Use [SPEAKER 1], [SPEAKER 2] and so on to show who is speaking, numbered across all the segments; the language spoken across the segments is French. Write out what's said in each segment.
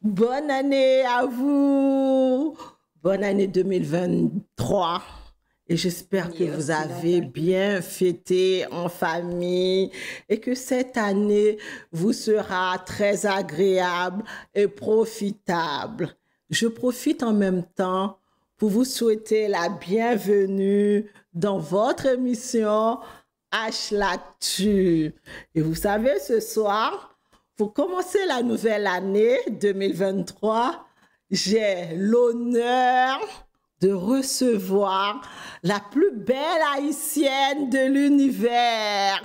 [SPEAKER 1] Bonne année à vous. Bonne année 2023. Et j'espère que vous
[SPEAKER 2] Merci,
[SPEAKER 1] avez
[SPEAKER 2] Nathalie.
[SPEAKER 1] bien fêté en famille et que cette année vous sera très agréable et profitable. Je profite en même temps pour vous souhaiter la bienvenue dans votre émission H L'actu. Et vous savez, ce soir, pour commencer la nouvelle année 2023, j'ai l'honneur de recevoir la plus belle haïtienne de l'univers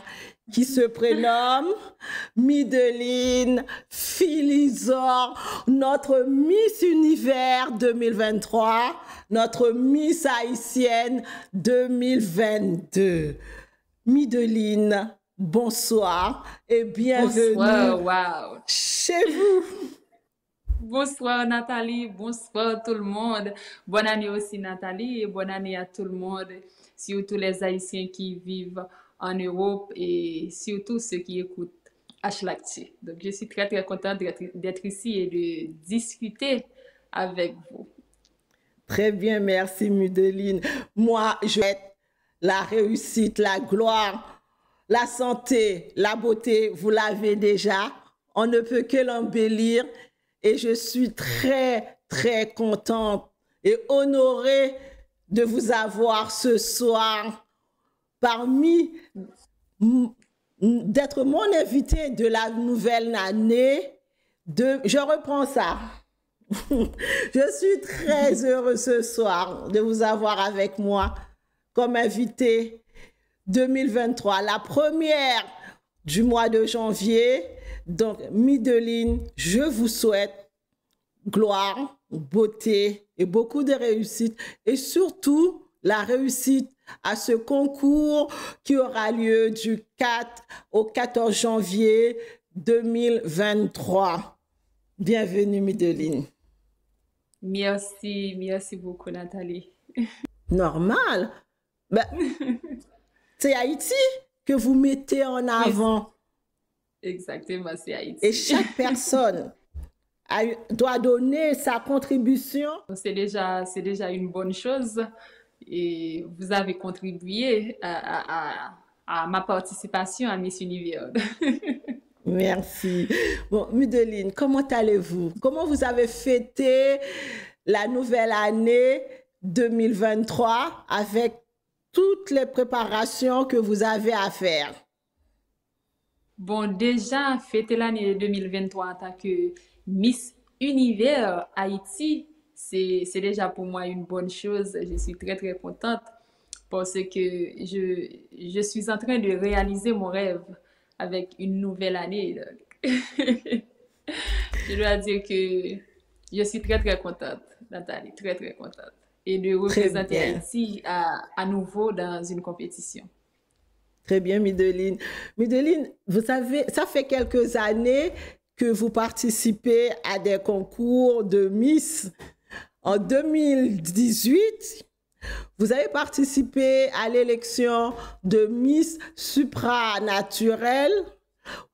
[SPEAKER 1] qui se prénomme Mideline Philizor, notre Miss Univers 2023, notre Miss Haïtienne 2022. Mideline, bonsoir et bienvenue
[SPEAKER 2] Bonsoir, wow.
[SPEAKER 1] chez vous.
[SPEAKER 2] Bonsoir Nathalie, bonsoir tout le monde. Bonne année aussi Nathalie et bonne année à tout le monde, surtout les Haïtiens qui vivent en Europe et surtout ceux qui écoutent H-Lacti. Donc je suis très très contente d'être ici et de discuter avec vous.
[SPEAKER 1] Très bien, merci Mideline. Moi, je vais la réussite, la gloire, la santé, la beauté, vous l'avez déjà. On ne peut que l'embellir et je suis très, très contente et honorée de vous avoir ce soir parmi, d'être mon invité de la nouvelle année. Je reprends ça. Je suis très heureuse ce soir de vous avoir avec moi comme invité 2023, la première du mois de janvier. Donc, Mideline, je vous souhaite gloire, beauté et beaucoup de réussite et surtout la réussite à ce concours qui aura lieu du 4 au 14 janvier 2023. Bienvenue, Mideline.
[SPEAKER 2] Merci beaucoup Nathalie.
[SPEAKER 1] Normal. Ben, c'est Haïti que vous mettez en
[SPEAKER 2] Oui,
[SPEAKER 1] avant.
[SPEAKER 2] exactement, c'est
[SPEAKER 1] Et
[SPEAKER 2] Haïti.
[SPEAKER 1] chaque personne doit donner sa contribution.
[SPEAKER 2] C'est déjà une bonne chose et vous avez contribué à ma participation à Miss Univers.
[SPEAKER 1] Merci. Bon, Mideline, comment allez-vous? Comment vous avez fêté la nouvelle année 2023 avec toutes les préparations que vous avez à faire?
[SPEAKER 2] Bon, déjà, fêter l'année 2023 en tant que Miss Univers Haïti, c'est déjà pour moi une bonne chose. Je suis très, très contente parce que je suis en train de réaliser mon rêve avec une nouvelle année. Donc, je dois dire que je suis très, très contente, Nathalie, très, très contente. Et de
[SPEAKER 1] Très
[SPEAKER 2] représenter
[SPEAKER 1] bien.
[SPEAKER 2] Haïti à nouveau dans une compétition.
[SPEAKER 1] Très bien, Mideline. Mideline, vous savez, ça fait quelques années que vous participez à des concours de Miss. En 2018, vous avez participé à l'élection de Miss Supranaturelle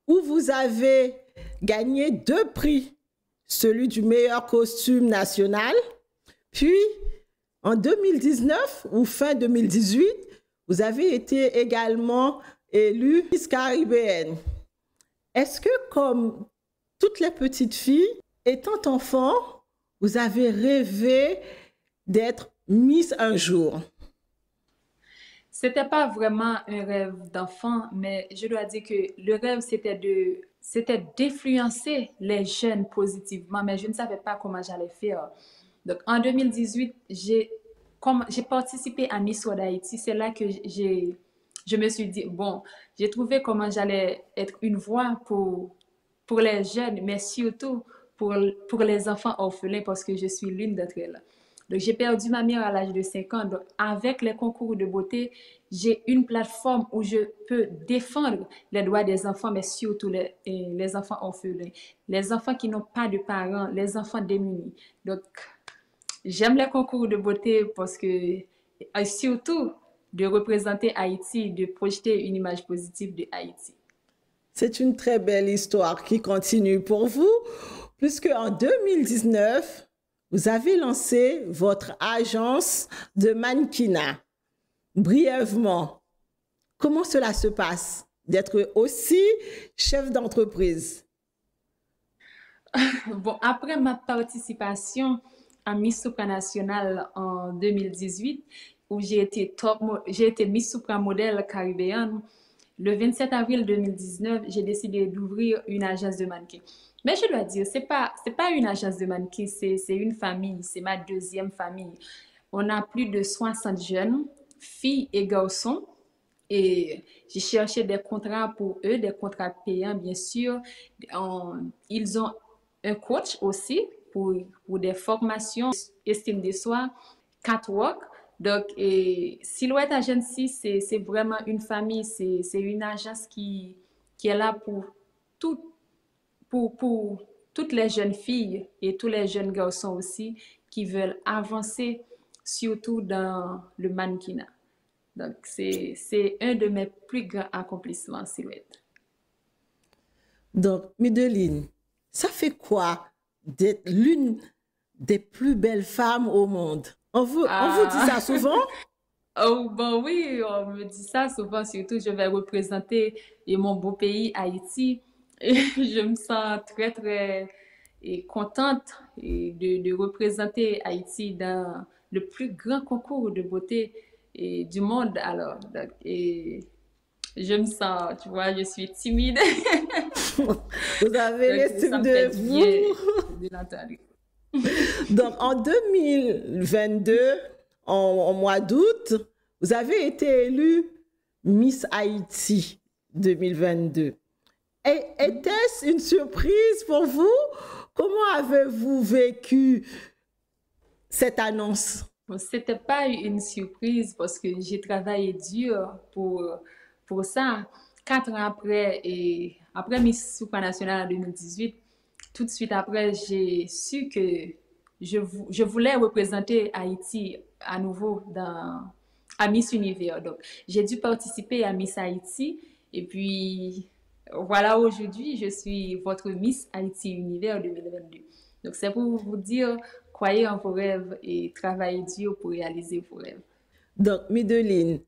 [SPEAKER 1] où vous avez gagné 2 prix, celui du meilleur costume national. Puis, en 2019 ou fin 2018, vous avez été également élue Miss Caribéenne. Est-ce que, comme toutes les petites filles, étant enfant, vous avez rêvé d'être Miss un jour?
[SPEAKER 2] C'était pas vraiment un rêve d'enfant, mais je dois dire que le rêve, c'était d'influencer les jeunes positivement, mais je ne savais pas comment j'allais faire. Donc, en 2018, j'ai participé à Miss World Haïti. C'est là que je me suis dit, bon, j'ai trouvé comment j'allais être une voix pour les jeunes, mais surtout pour les enfants orphelins parce que je suis l'une d'entre elles. Donc, j'ai perdu ma mère à l'âge de 5 ans. Donc, avec les concours de beauté, j'ai une plateforme où je peux défendre les droits des enfants, mais surtout les enfants orphelins, les enfants qui n'ont pas de parents, les enfants démunis. Donc, j'aime les concours de beauté parce que, et surtout, de représenter Haïti, de projeter une image positive de Haïti.
[SPEAKER 1] C'est une très belle histoire qui continue pour vous. puisque en 2019, vous avez lancé votre agence de mannequinat. Brièvement, comment cela se passe d'être aussi chef d'entreprise?
[SPEAKER 2] Bon, après ma participation à Miss Supranationale en 2018, où j'ai été Miss Supramodèle caribéenne, le 27 avril 2019, j'ai décidé d'ouvrir une agence de mannequins. Mais je dois dire, c'est pas une agence de mannequins, c'est une famille, c'est ma deuxième famille. On a plus de 60 jeunes, filles et garçons, et j'ai cherché des contrats pour eux, des contrats payants, bien sûr. Ils ont un coach aussi pour des formations, estime de soi, catwalk. Donc, Silhouette Agency, c'est vraiment une famille, c'est une agence qui est là tout, pour toutes les jeunes filles et tous les jeunes garçons aussi qui veulent avancer, surtout dans le mannequinat. Donc, c'est un de mes plus grands accomplissements, Silhouette.
[SPEAKER 1] Donc, Mideline, ça fait quoi d'être l'une des plus belles femmes au monde? On vous dit ça souvent?
[SPEAKER 2] Oh, bon, oui, on me dit ça souvent, surtout je vais représenter mon beau pays, Haïti. Et je me sens très, très contente de représenter Haïti dans le plus grand concours de beauté du monde. Alors, donc, je me sens, tu vois, je suis timide.
[SPEAKER 1] Vous avez l'estime de vous.
[SPEAKER 2] De l'entendre.
[SPEAKER 1] Donc, en 2022, en mois d'août, vous avez été élue Miss Haïti 2022. Était-ce une surprise pour vous? Comment avez-vous vécu cette annonce?
[SPEAKER 2] Bon, c'était pas une surprise parce que j'ai travaillé dur pour ça. 4 ans après, et après Miss Supranationale en 2018, tout de suite après, j'ai su que je voulais représenter Haïti à nouveau à Miss Univers. Donc, j'ai dû participer à Miss Haïti. Et puis, voilà, aujourd'hui, je suis votre Miss Haïti Univers 2022. Donc, c'est pour vous dire, croyez en vos rêves et travaillez dur pour réaliser vos rêves.
[SPEAKER 1] Donc, Mideline,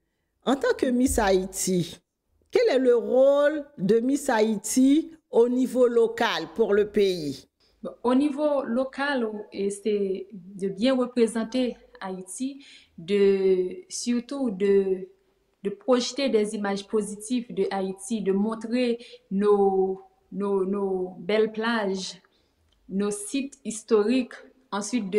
[SPEAKER 1] en tant que Miss Haïti, quel est le rôle de Miss Haïti au niveau local pour le pays?
[SPEAKER 2] Bon, au niveau local, c'est de bien représenter Haïti, surtout de projeter des images positives de Haïti, de montrer nos belles plages, nos sites historiques, ensuite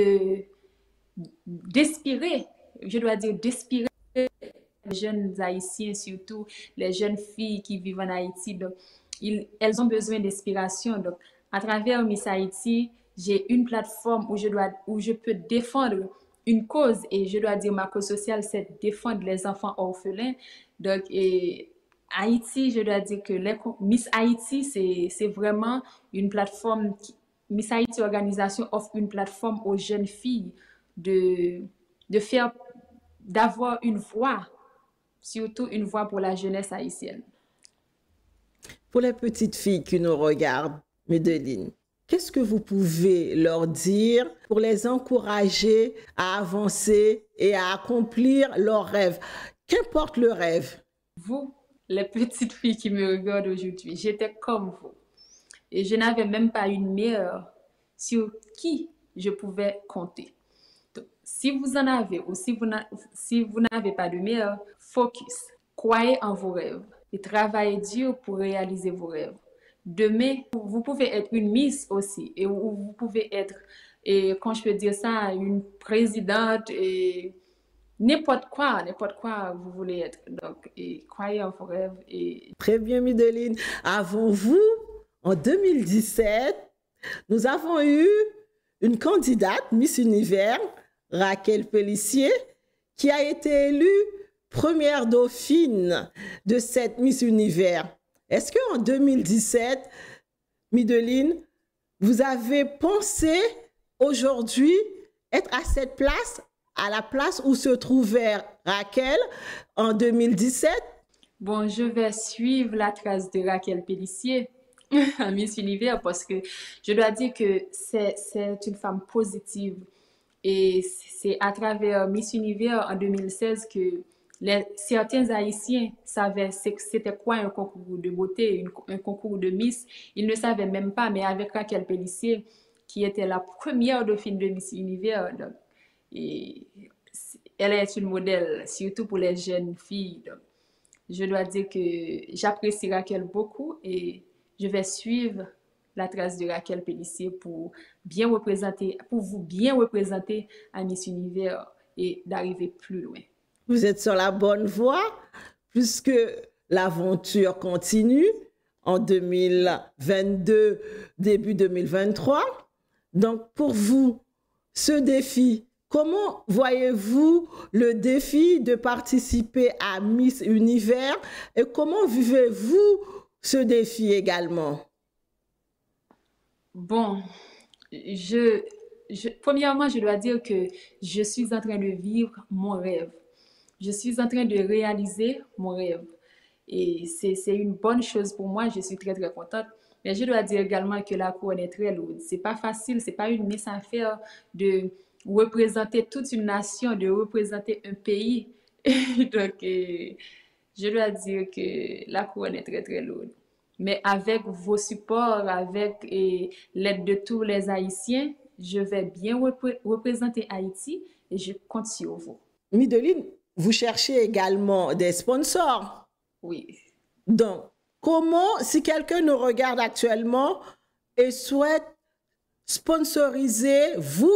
[SPEAKER 2] d'espérer, je dois dire d'espérer les jeunes Haïtiens, surtout les jeunes filles qui vivent en Haïti. Donc, elles ont besoin d'inspiration. Donc, à travers Miss Haïti, j'ai une plateforme où je peux défendre une cause, et je dois dire ma cause sociale, c'est défendre les enfants orphelins. Donc, Haïti, je dois dire que Miss Haïti, c'est vraiment une plateforme. Miss Haïti Organisation offre une plateforme aux jeunes filles d'avoir une voix, surtout une voix pour la jeunesse haïtienne.
[SPEAKER 1] Pour les petites filles qui nous regardent, Mideline, qu'est-ce que vous pouvez leur dire pour les encourager à avancer et à accomplir leurs rêves? Qu'importe le rêve.
[SPEAKER 2] Vous, les petites filles qui me regardent aujourd'hui, j'étais comme vous. Et je n'avais même pas une meilleure sur qui je pouvais compter. Donc, si vous en avez ou si vous n'avez pas de meilleure, focus. Croyez en vos rêves et travaillez dur pour réaliser vos rêves. Demain, vous pouvez être une Miss aussi, et vous pouvez être, et quand je peux dire ça, une présidente, et n'importe quoi vous voulez être. Donc, croyez en vos rêves.
[SPEAKER 1] Très bien, Mideline. Avant vous, en 2017, nous avons eu une candidate Miss Univers, Raquel Pellissier, qui a été élue première dauphine de cette Miss Univers. Est-ce qu'en 2017, Mideline, vous avez pensé aujourd'hui être à cette place, à la place où se trouvait Raquel en 2017?
[SPEAKER 2] Bon, je vais suivre la trace de Raquel Pellissier. à Miss Univers parce que je dois dire que c'est une femme positive. Et c'est à travers Miss Univers en 2016 que certains Haïtiens savaient c'était quoi un concours de beauté, un concours de Miss. Ils ne savaient même pas, mais avec Raquel Pellissier, qui était la première dauphine de Miss Univers, donc, et elle est une modèle, surtout pour les jeunes filles. Donc, je dois dire que j'apprécie Raquel beaucoup et je vais suivre la trace de Raquel Pellissier pour vous bien représenter à Miss Univers et d'arriver plus loin.
[SPEAKER 1] Vous êtes sur la bonne voie puisque l'aventure continue en 2022, début 2023. Donc pour vous, ce défi, comment voyez-vous le défi de participer à Miss Univers et comment vivez-vous ce défi également?
[SPEAKER 2] Bon, premièrement, je dois dire que je suis en train de vivre mon rêve. Je suis en train de réaliser mon rêve. Et c'est une bonne chose pour moi. Je suis très, très contente. Mais je dois dire également que la couronne est très lourde. C'est pas facile, c'est pas une mince affaire de représenter toute une nation, de représenter un pays. Donc, je dois dire que la couronne est très, très lourde. Mais avec vos supports, avec l'aide de tous les Haïtiens, je vais bien représenter Haïti et je compte sur vous.
[SPEAKER 1] Mideline, vous cherchez également des sponsors.
[SPEAKER 2] Oui.
[SPEAKER 1] Donc, comment, si quelqu'un nous regarde actuellement et souhaite vous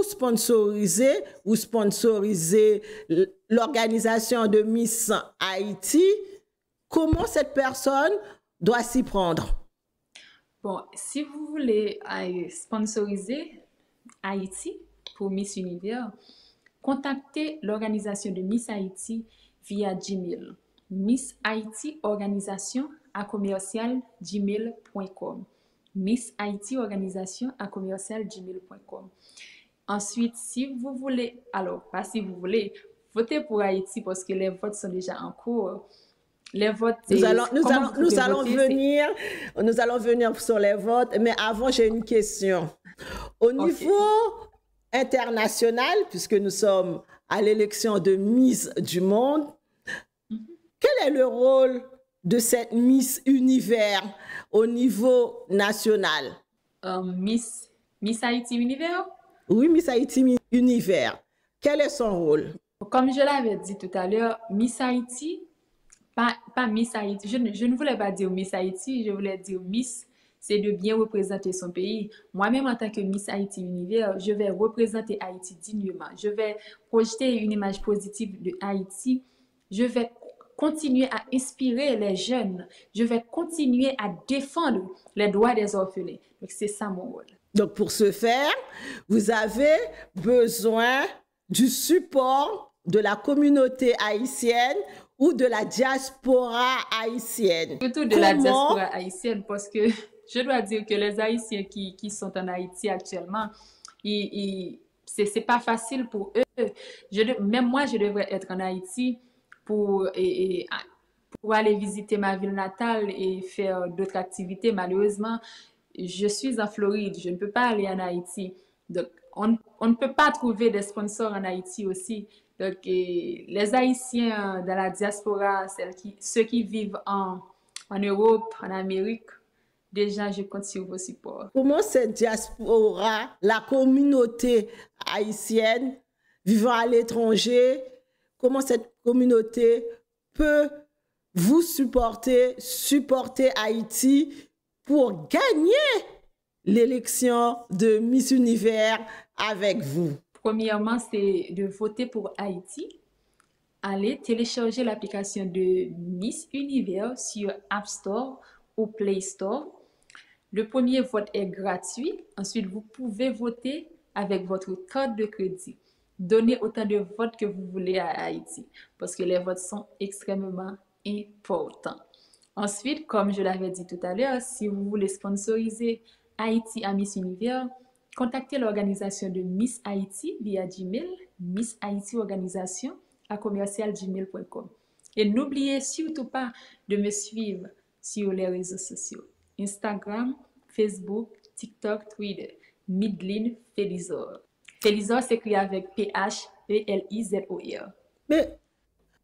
[SPEAKER 1] sponsoriser ou sponsoriser l'organisation de Miss Haïti, comment cette personne doit s'y prendre?
[SPEAKER 2] Bon, si vous voulez sponsoriser Haïti pour Miss Univers, contactez l'organisation de Miss Haïti via Gmail. Miss Haïti Organisation à commercial@gmail.com. Miss Haïti Organisation à commercial@gmail.com. Ensuite, si vous voulez, alors pas si vous voulez, votez pour Haïti parce que les votes sont déjà en cours. Les votes,
[SPEAKER 1] nous allons venir sur les votes, mais avant, j'ai une question. Au niveau international, puisque nous sommes à l'élection de Miss du Monde, quel est le rôle de cette Miss Univers au niveau national?
[SPEAKER 2] Miss Haïti Univers?
[SPEAKER 1] Oui, Miss Haïti Univers. Quel est son rôle?
[SPEAKER 2] Comme je l'avais dit tout à l'heure, Miss Haïti, pas Miss Haïti, je ne voulais pas dire Miss Haïti, je voulais dire Miss, c'est de bien représenter son pays. Moi-même, en tant que Miss Haïti Univers, je vais représenter Haïti dignement. Je vais projeter une image positive de Haïti. Je vais continuer à inspirer les jeunes. Je vais continuer à défendre les droits des orphelins. Donc, c'est ça mon rôle.
[SPEAKER 1] Donc, pour ce faire, vous avez besoin du support de la communauté haïtienne ou de la diaspora haïtienne.
[SPEAKER 2] Surtout de la diaspora haïtienne, parce que je dois dire que les Haïtiens qui sont en Haïti actuellement, c'est pas facile pour eux. Même moi, je devrais être en Haïti pour aller visiter ma ville natale et faire d'autres activités. Malheureusement, je suis en Floride, je ne peux pas aller en Haïti. Donc, on ne peut pas trouver des sponsors en Haïti aussi. Donc, les Haïtiens dans la diaspora, ceux qui vivent en Europe, en Amérique, déjà, je compte sur vos supports.
[SPEAKER 1] Comment cette diaspora, la communauté haïtienne vivant à l'étranger, comment cette communauté peut vous supporter Haïti pour gagner l'élection de Miss Univers avec vous?
[SPEAKER 2] Premièrement, c'est de voter pour Haïti. Allez télécharger l'application de Miss Univers sur App Store ou Play Store. Le premier vote est gratuit. Ensuite, vous pouvez voter avec votre carte de crédit. Donnez autant de votes que vous voulez à Haïti parce que les votes sont extrêmement importants. Ensuite, comme je l'avais dit tout à l'heure, si vous voulez sponsoriser Haïti à Miss Univers, contactez l'organisation de Miss Haïti via Gmail, Miss Haïti Organisation à commercial@gmail.com. Et n'oubliez surtout pas de me suivre sur les réseaux sociaux. Instagram, Facebook, TikTok, Twitter. Midline Felizor. Felizor s'écrit avec P-H-E-L-I-Z-O-R.
[SPEAKER 1] Mais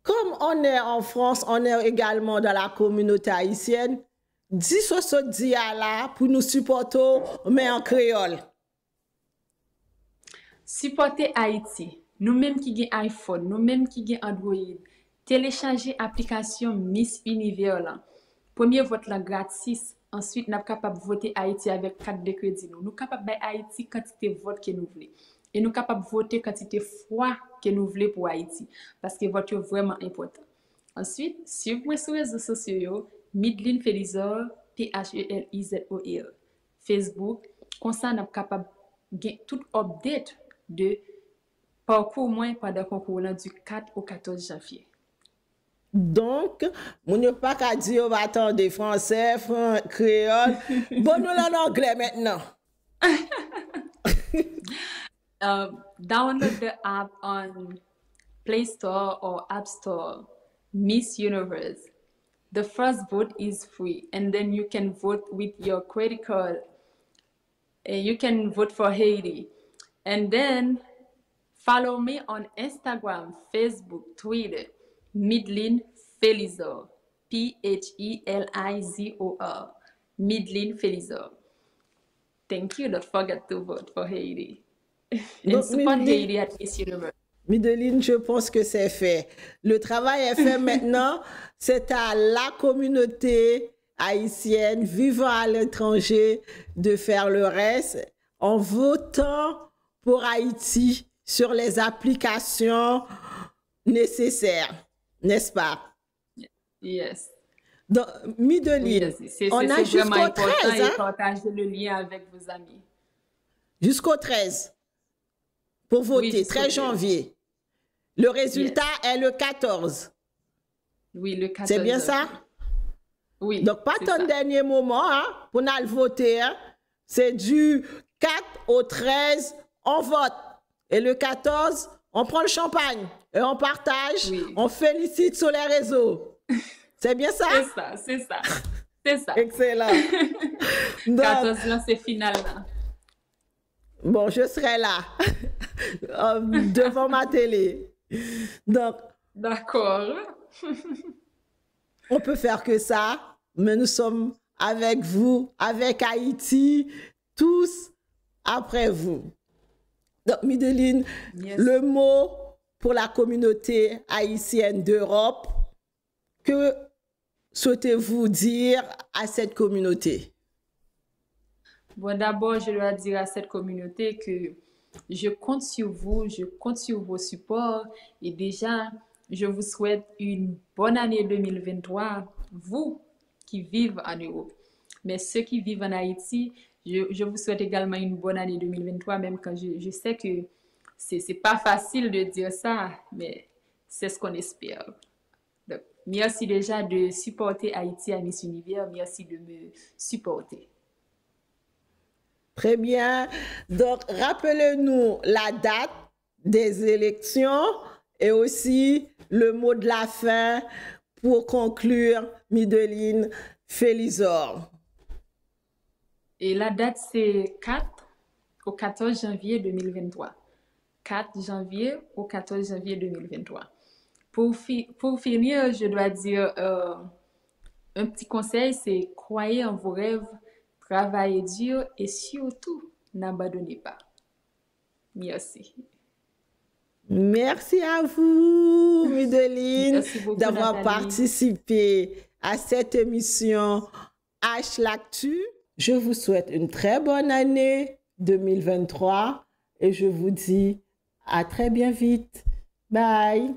[SPEAKER 1] comme on est en France, on est également dans la communauté haïtienne, dis ce dit là pour nous supporter, mais en créole.
[SPEAKER 2] Supporter Haïti. Nous-mêmes qui avons iPhone, nous-mêmes qui avons Android, télécharger l'application Miss Univers là. Premier vote là gratis. Ensuite, nous sommes capables de voter Haïti avec carte de crédit. Nous sommes capables de Haïti quantité de vote que nous voulons. Et nous sommes capables de voter quantité de fois que nous voulons pour Haïti. Parce que le vote est vraiment important. Ensuite, suivez-moi sur les réseaux sociaux, Midline Felizor, P-H-E-L-I-Z-O-R. Facebook, comme ça, nous sommes capables de tout update de parcours moins pendant le concours du 4 au 14 janvier.
[SPEAKER 1] Donc, on n'a pas qu'à dire on va attendre français, créole. Bon, nous en anglais maintenant.
[SPEAKER 2] Download the app on Play Store or App Store, Miss Universe. The first vote is free, and then you can vote with your credit card. And you can vote for Haiti. And then follow me on Instagram, Facebook, Twitter, Midline Felizor, P-H-E-L-I-Z-O-R, Midline Felizor. Thank you. Don't forget to vote for Haiti. And support Haiti at Miss Universe.
[SPEAKER 1] Midline, je pense que c'est fait. Le travail est fait maintenant. C'est à la communauté haïtienne vivant à l'étranger de faire le reste en votant pour Haïti sur les applications nécessaires, n'est-ce pas?
[SPEAKER 2] Yes.
[SPEAKER 1] Donc, Midline,
[SPEAKER 2] oui,
[SPEAKER 1] on a jusqu'au 13.
[SPEAKER 2] Hein? Partagez le lien avec vos amis.
[SPEAKER 1] Jusqu'au 13 pour voter, oui, 13 janvier. Le résultat est le 14.
[SPEAKER 2] Oui, le 14.
[SPEAKER 1] C'est bien ça?
[SPEAKER 2] Oui.
[SPEAKER 1] Donc, pas ton dernier moment hein, pour nous voter. Hein. C'est du 4 au 13, on vote. Et le 14, on prend le champagne et on partage, oui. On félicite sur les réseaux. C'est bien ça?
[SPEAKER 2] C'est ça, c'est ça. C'est ça.
[SPEAKER 1] Excellent.
[SPEAKER 2] Donc, 14 là, c'est final là.
[SPEAKER 1] Bon, je serai là, devant ma télé. Donc,
[SPEAKER 2] d'accord.
[SPEAKER 1] On peut faire que ça, mais nous sommes avec vous, avec Haïti, tous après vous. Donc, Midline, yes. Le mot pour la communauté haïtienne d'Europe, que souhaitez-vous dire à cette communauté?
[SPEAKER 2] Bon, d'abord, je dois dire à cette communauté que je compte sur vous, je compte sur vos supports et déjà, je vous souhaite une bonne année 2023, vous qui vivez en Europe. Mais ceux qui vivent en Haïti, je vous souhaite également une bonne année 2023, même quand je sais que c'est pas facile de dire ça, mais c'est ce qu'on espère. Donc, merci déjà de supporter Haïti à Miss Univers, merci de me supporter.
[SPEAKER 1] Très bien. Donc, rappelez-nous la date des élections et aussi le mot de la fin pour conclure, Midline Felizor.
[SPEAKER 2] Et la date, c'est 4 au 14 janvier 2023. 4 janvier au 14 janvier 2023. Pour finir, je dois dire un petit conseil, c'est croyez en vos rêves, travaillez dur et surtout, n'abandonnez pas. Merci.
[SPEAKER 1] Merci à vous, Midline, d'avoir participé à cette émission H l'Actu. Je vous souhaite une très bonne année 2023 et je vous dis à très bien vite. Bye.